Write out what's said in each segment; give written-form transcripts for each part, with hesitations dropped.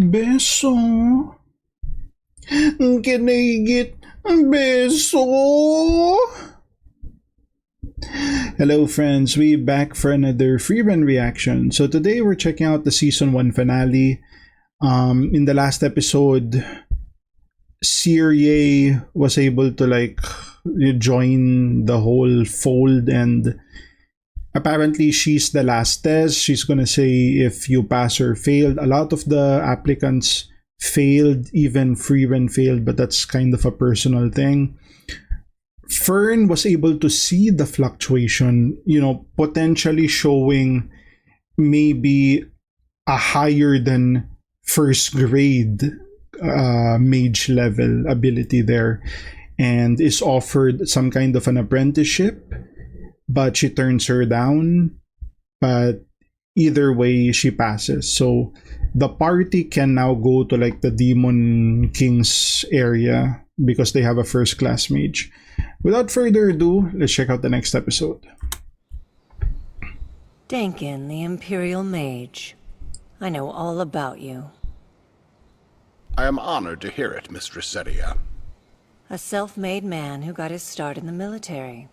Beso. Kinigit. Beso. Hello friends, we back for another Frieren reaction. So today we're checking out the season 1 finale. In the last episode, Syrie was able to join the whole fold, and apparently she's the last test. She's gonna say if you pass or failed. A lot of the applicants failed, even Frieren failed, but that's kind of a personal thing. Fern was able to see the fluctuation, potentially showing maybe a higher than first grade mage level ability there, and is offered some kind of an apprenticeship, but she turns her down. But either way, she passes. So the party can now go to the Demon King's area because they have a first class mage. Without further ado, let's check out the next episode. Denkin, the Imperial Mage. I know all about you. I am honored to hear it, Mistress Sedia. A self-made man who got his start in the military,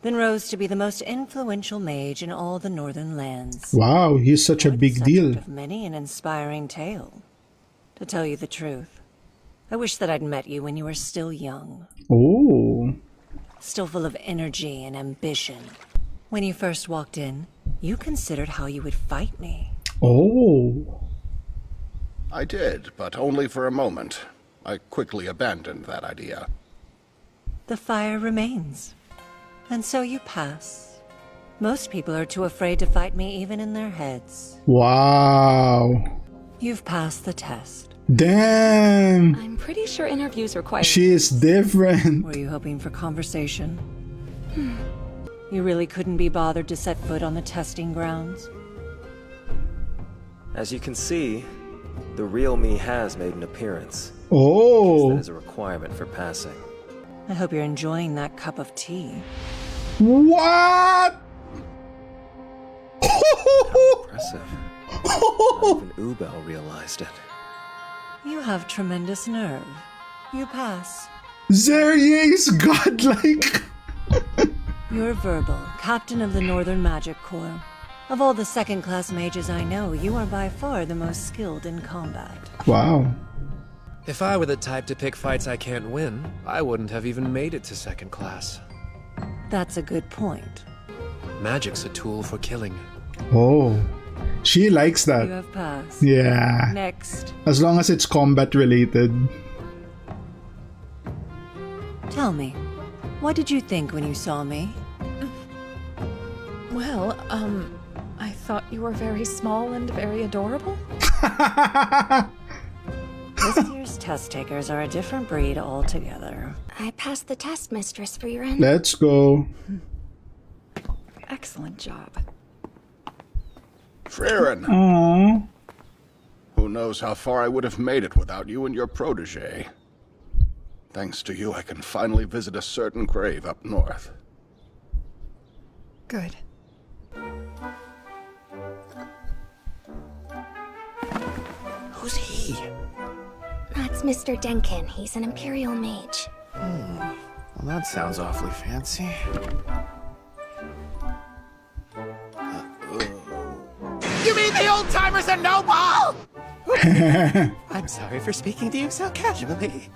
then rose to be the most influential mage in all the northern lands. Wow, he's such a big deal. Of many an inspiring tale. To tell you the truth, I wish that I'd met you when you were still young. Oh. Still full of energy and ambition. When you first walked in, you considered how you would fight me. Oh. I did, but only for a moment. I quickly abandoned that idea. The fire remains. And so you pass. Most people are too afraid to fight me even in their heads. Wow. You've passed the test. Damn. I'm pretty sure interviews require... She is different. Were you hoping for conversation? You really couldn't be bothered to set foot on the testing grounds? As you can see, the real me has made an appearance. Oh. That is a requirement for passing. I hope you're enjoying that cup of tea. What? How impressive. Not even Ubel realized it. You have tremendous nerve. You pass. Zerye is godlike. You're Verbal, captain of the Northern Magic Corps. Of all the second-class mages I know, you are by far the most skilled in combat. Wow. If I were the type to pick fights I can't win, I wouldn't have even made it to second class. That's a good point. Magic's a tool for killing. Oh. She likes that. You have passed. Yeah. Next. As long as it's combat related. Tell me, what did you think when you saw me? Well, I thought you were very small and very adorable. This year's test takers are a different breed altogether. I passed the test, Mistress Frieren. Let's go. Excellent job. Frieren! Aww. Who knows how far I would have made it without you and your protege. Thanks to you, I can finally visit a certain grave up north. Good. Who's he? That's Mr. Denkin. He's an Imperial mage. Well, that sounds awfully fancy. You mean the old-timers are noble? I'm sorry for speaking to you so casually.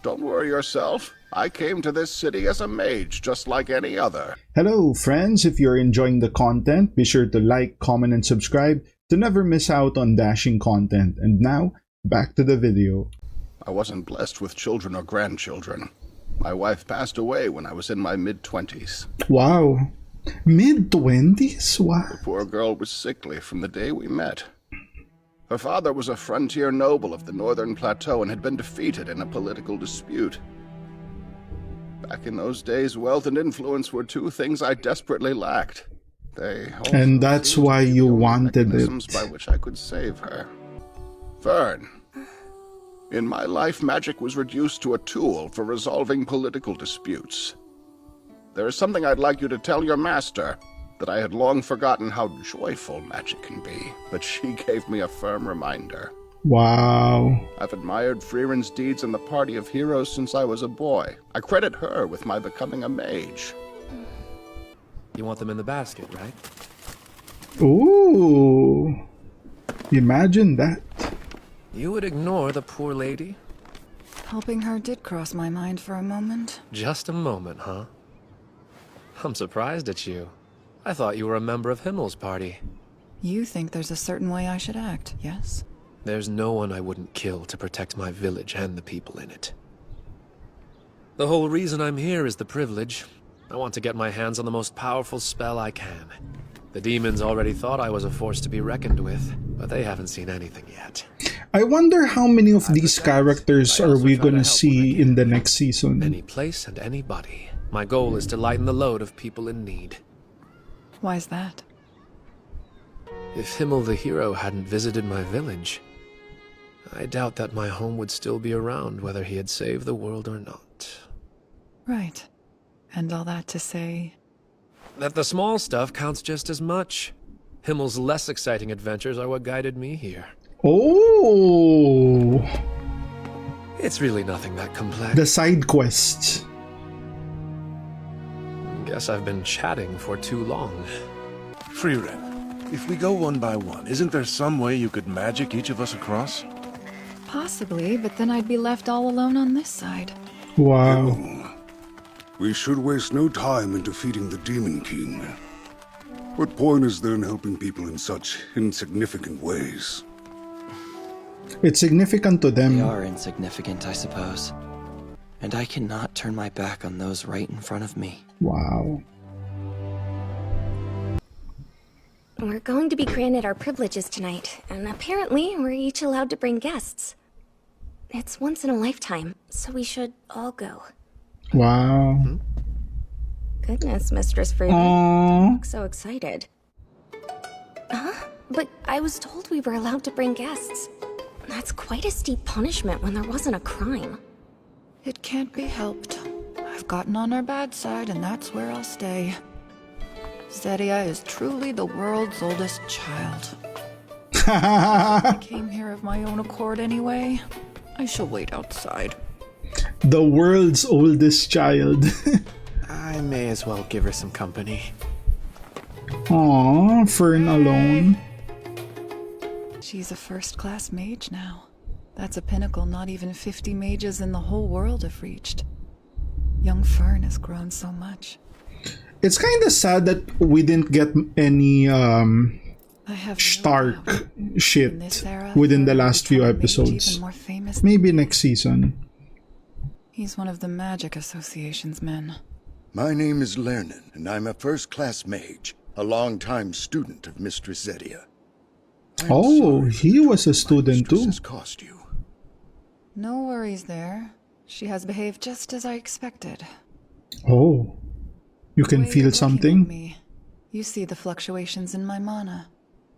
Don't worry yourself. I came to this city as a mage, just like any other. Hello friends, if you're enjoying the content, be sure to like, comment, and subscribe to never miss out on dashing content. And now, back to the video. I wasn't blessed with children or grandchildren. My wife passed away when I was in my mid-20s. Wow. Mid-20s? Wow. The poor girl was sickly from the day we met. Her father was a frontier noble of the Northern Plateau and had been defeated in a political dispute. Back in those days, wealth and influence were two things I desperately lacked. And that's why you wanted it. By which I could save her. Fern. In my life, magic was reduced to a tool for resolving political disputes. There is something I'd like you to tell your master, that I had long forgotten how joyful magic can be, but she gave me a firm reminder. Wow. I've admired Frieren's deeds in the party of heroes since I was a boy. I credit her with my becoming a mage. You want them in the basket, right? Ooh. Imagine that. You would ignore the poor lady? Helping her did cross my mind for a moment. Just a moment, huh? I'm surprised at you. I thought you were a member of Himmel's party. You think there's a certain way I should act, yes? There's no one I wouldn't kill to protect my village and the people in it. The whole reason I'm here is the privilege. I want to get my hands on the most powerful spell I can. The demons already thought I was a force to be reckoned with, but they haven't seen anything yet. I wonder how many of these characters are we gonna see in the next season. Any place and anybody. My goal is to lighten the load of people in need. Why's that? If Himmel the hero hadn't visited my village, I doubt that my home would still be around whether he had saved the world or not. Right. And all that to say... That the small stuff counts just as much. Himmel's less exciting adventures are what guided me here. Oh! It's really nothing that complex. The side quests. Guess I've been chatting for too long. Frieren, if we go one by one, isn't there some way you could magic each of us across? Possibly, but then I'd be left all alone on this side. Wow. We should waste no time in defeating the Demon King. What point is there in helping people in such insignificant ways? It's significant to them. They are insignificant, I suppose. And I cannot turn my back on those right in front of me. Wow. We're going to be granted our privileges tonight, and apparently we're each allowed to bring guests. It's once in a lifetime, so we should all go. Wow. Goodness, Mistress Frieren. Aww. You look so excited. Huh? But I was told we were allowed to bring guests. That's quite a steep punishment when there wasn't a crime. It can't be helped. I've gotten on her bad side, and that's where I'll stay. Zedia is truly the world's oldest child. I came here of my own accord anyway. I shall wait outside. The world's oldest child. I may as well give her some company. Aww, Fern alone. She's a first-class mage now. That's a pinnacle not even 50 mages in the whole world have reached. Young Fern has grown so much. It's kind of sad that we didn't get any Stark shit within the last few episodes. Maybe next season. He's one of the Magic Association's men. My name is Lernen, and I'm a first-class mage, a long-time student of Mistress Zedia. Oh, he was a student too. Cost you. No worries there. She has behaved just as I expected. Oh, you can feel something? You see the fluctuations in my mana.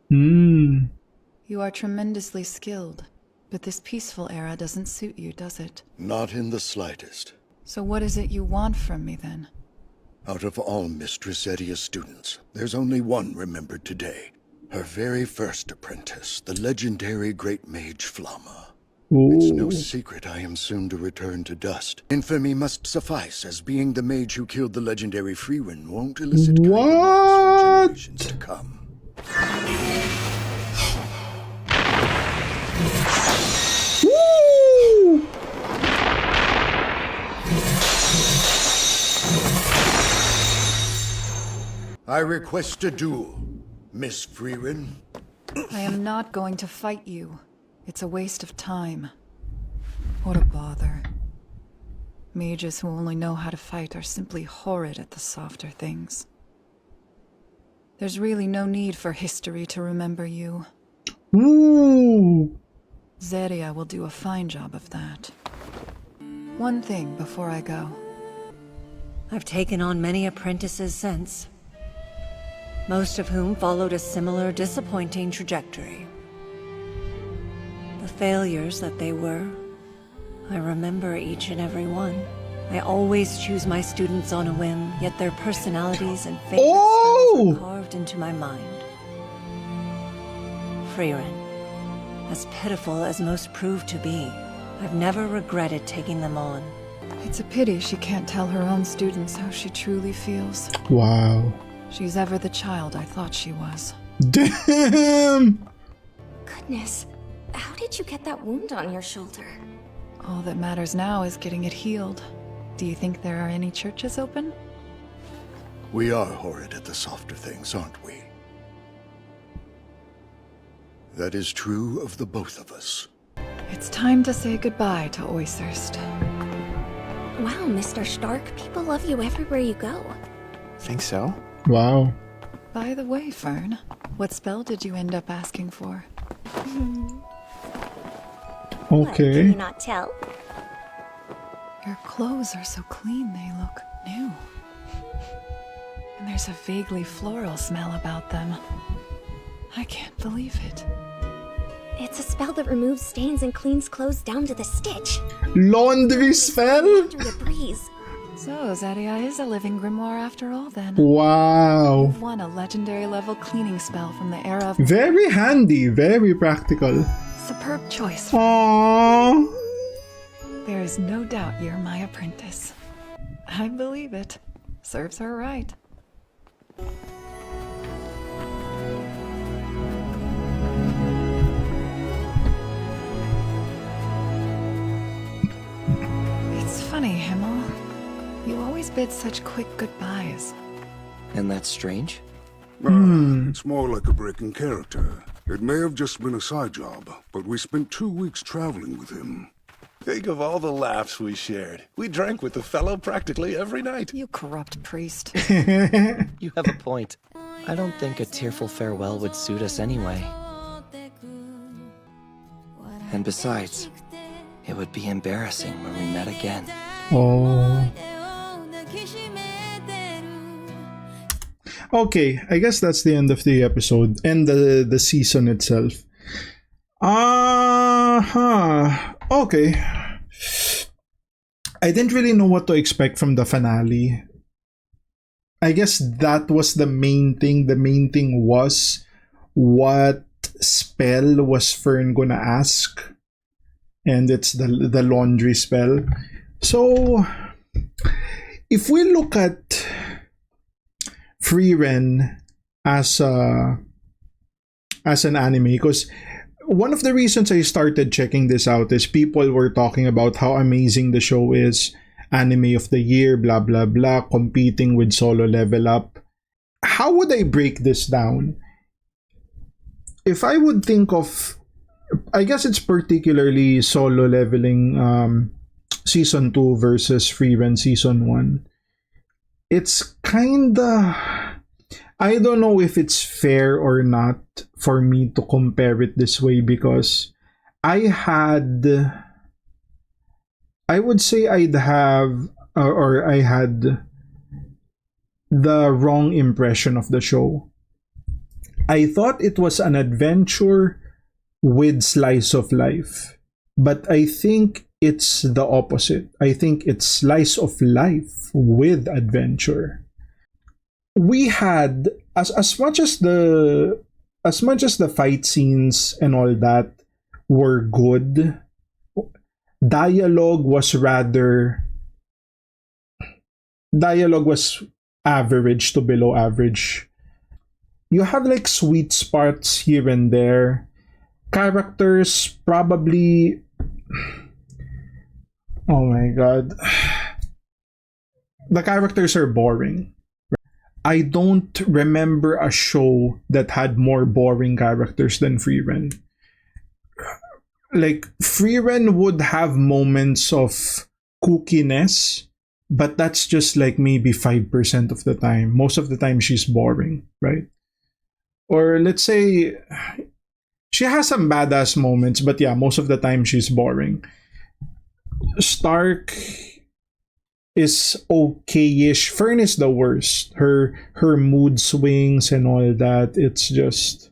Hmm. You are tremendously skilled, but this peaceful era doesn't suit you, does it? Not in the slightest. So what is it you want from me, then? Out of all Mistress Zedia's students, there's only one remembered today. Her very first apprentice, the legendary Great Mage Flamma. Ooh. It's no secret I am soon to return to dust. Infamy must suffice, as being the mage who killed the legendary Frieren won't elicit kind remarks for generations to come. Woo! I request a duel, Miss Frieren. I am not going to fight you. It's a waste of time. What a bother. Mages who only know how to fight are simply horrid at the softer things. There's really no need for history to remember you. Ooh. Zedia will do a fine job of that. One thing before I go. I've taken on many apprentices since, most of whom followed a similar disappointing trajectory. The failures that they were, I remember each and every one. I always choose my students on a whim, yet their personalities and favorite spells are carved into my mind. Frieren, As pitiful as most prove to be, I've never regretted taking them on. It's a pity she can't tell her own students how she truly feels. Wow. She's ever the child I thought she was. Damn! Goodness, how did you get that wound on your shoulder? All that matters now is getting it healed. Do you think there are any churches open? We are horrid at the softer things, aren't we? That is true of the both of us. It's time to say goodbye to Oysterst. Wow, Mr. Stark, people love you everywhere you go. Think so? Wow. By the way, Fern, what spell did you end up asking for? What, can Okay. you not tell? Your clothes are so clean they look new. And there's a vaguely floral smell about them. I can't believe it. It's a spell that removes stains and cleans clothes down to the stitch. Laundry spell? Under the breeze. So, Zadia is a living grimoire after all then. Wow. You've won a legendary level cleaning spell from the era of... Very handy, very practical. Superb choice. Aww. There is no doubt you're my apprentice. I believe it. Serves her right. It's funny, Himmel. You always bid such quick goodbyes. And that's strange? It's more like a break in character. It may have just been a side job, but we spent 2 weeks traveling with him. Think of all the laughs we shared. We drank with the fellow practically every night. You corrupt priest. You have a point. I don't think a tearful farewell would suit us anyway. And besides, it would be embarrassing when we met again. Oh. Okay, I guess that's the end of the episode and the season itself. Okay. I didn't really know what to expect from the finale. I guess that was the main thing. The main thing was, what spell was Fern gonna ask? And it's the laundry spell. So, if we look at Frieren as an anime, because one of the reasons I started checking this out is people were talking about how amazing the show is, anime of the year, blah blah blah, competing with Solo Level Up. How would I break this down? If I would think of, I guess it's particularly Solo Leveling season 2 versus Frieren season 1. It's kinda, I don't know if it's fair or not for me to compare it this way, because I would say I had the wrong impression of the show. I thought it was an adventure with slice of life, but I think it's the opposite. I think it's slice of life with adventure. We had, as much as the fight scenes and all that were good, dialogue was average to below average. You have like sweet spots here and there. Characters probably, oh my god, the characters are boring. I don't remember a show that had more boring characters than Frieren. Like, Frieren would have moments of kookiness, but that's just like maybe 5% of the time. Most of the time she's boring, right? Or let's say she has some badass moments, but yeah, most of the time she's boring. Stark is okay-ish. Fern is the worst. Her mood swings and all that. It's just,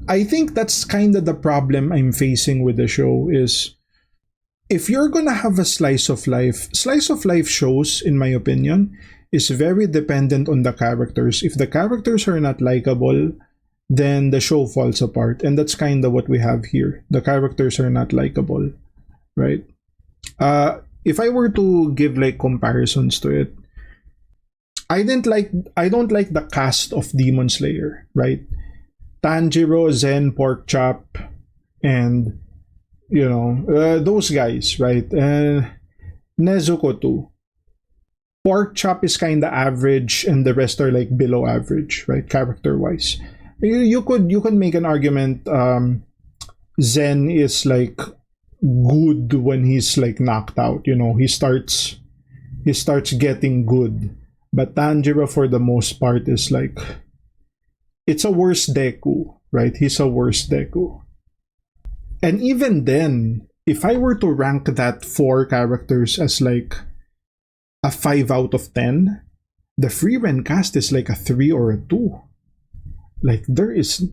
I think that's kind of the problem I'm facing with the show is, if you're gonna have a slice of life shows, in my opinion, is very dependent on the characters. If the characters are not likable, then the show falls apart. And that's kind of what we have here. The characters are not likable, right? If I were to give like comparisons to it, I don't like the cast of Demon Slayer, right? Tanjiro, Zen, Porkchop, and those guys, right? Nezuko too. Porkchop is kind of average, and the rest are like below average, right? Character wise, you could make an argument. Zen is like good when he's like knocked out. He starts getting good, but Tanjiro for the most part is like, it's a worse Deku, right? He's a worse Deku. And even then, if I were to rank that 4 characters as like a 5 out of 10, the Frieren cast is like a 3 or a 2. Like, there is,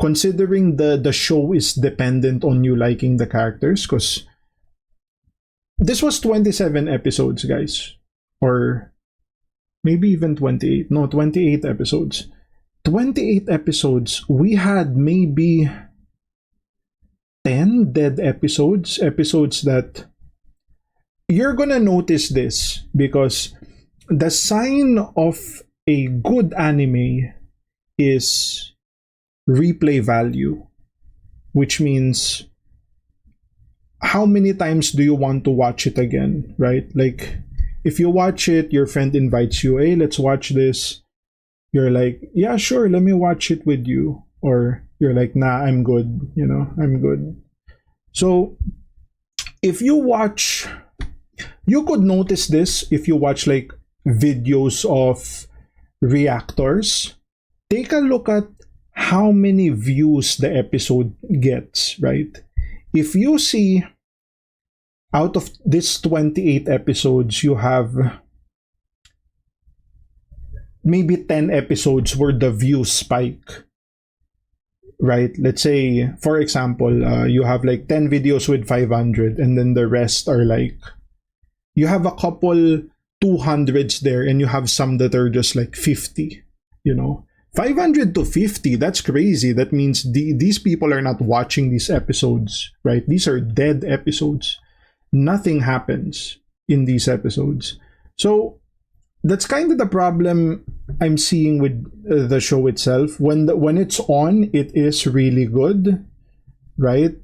considering the show is dependent on you liking the characters, because this was 27 episodes, guys. Or maybe even 28. No, 28 episodes. 28 episodes. We had maybe 10 dead episodes. Episodes that you're gonna notice this, because the sign of a good anime is replay value, which means how many times do you want to watch it again, right? Like, if you watch it, your friend invites you, hey, let's watch this. You're like, yeah, sure, let me watch it with you. Or you're like, nah, I'm good, I'm good. So if you watch, you could notice this if you watch like videos of reactors. Take a look at how many views the episode gets, right? If you see out of this 28 episodes, you have maybe 10 episodes where the views spike, right? Let's say, for example, you have like 10 videos with 500, and then the rest are like, you have a couple 200s there, and you have some that are just like 50, 500 to 50, that's crazy. That means these people are not watching these episodes, right? These are dead episodes. Nothing happens in these episodes. So that's kind of the problem I'm seeing with the show itself. When it's on, it is really good, right?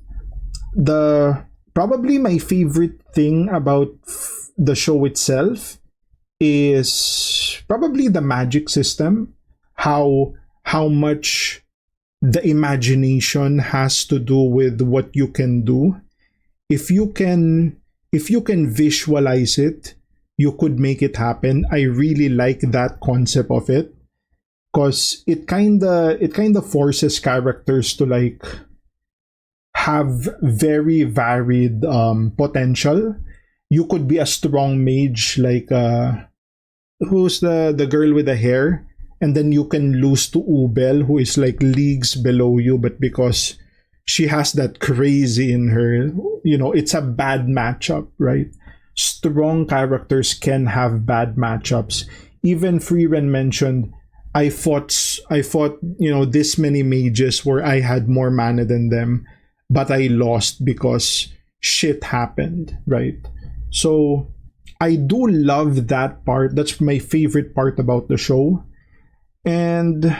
Probably my favorite thing about the show itself is probably the magic system. How much the imagination has to do with what you can do. If you can visualize it, you could make it happen. I really like that concept of it, because it kind of forces characters to like have very varied potential. You could be a strong mage, like who's the girl with the hair, and then you can lose to Ubel, who is like leagues below you, but because she has that crazy in her, it's a bad matchup, right? Strong characters can have bad matchups. Even Frieren mentioned, I fought this many mages where I had more mana than them, but I lost because shit happened, right? So I do love that part. That's my favorite part about the show. And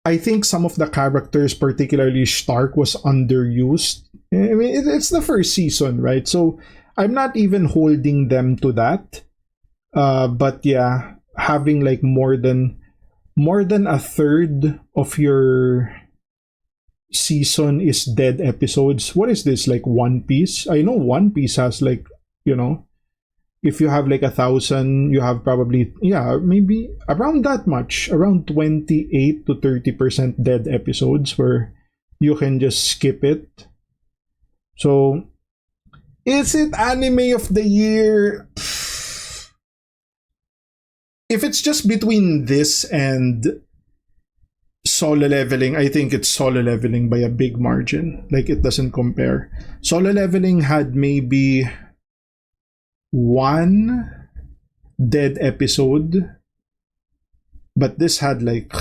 I think some of the characters, particularly Stark, was underused. I mean, it's the first season, right? So I'm not even holding them to that. But yeah, having like more than a third of your season is dead episodes. What is this, like One Piece? I know One Piece has like, if you have like 1,000, you have probably, maybe around that much, around 28 to 30% dead episodes where you can just skip it. So, is it anime of the year? If it's just between this and Solo Leveling, I think it's Solo Leveling by a big margin. Like, it doesn't compare. Solo Leveling had maybe one dead episode, but this had like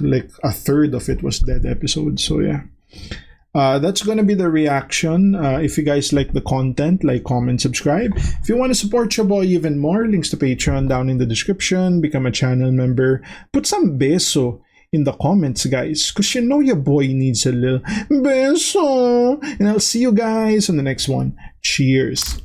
like a third of it was dead episodes. So yeah. That's gonna be the reaction. If you guys like the content, like, comment, subscribe. If you want to support your boy even more, links to Patreon down in the description. Become a channel member. Put some beso in the comments, guys, because you know your boy needs a little beso. And I'll see you guys on the next one. Cheers.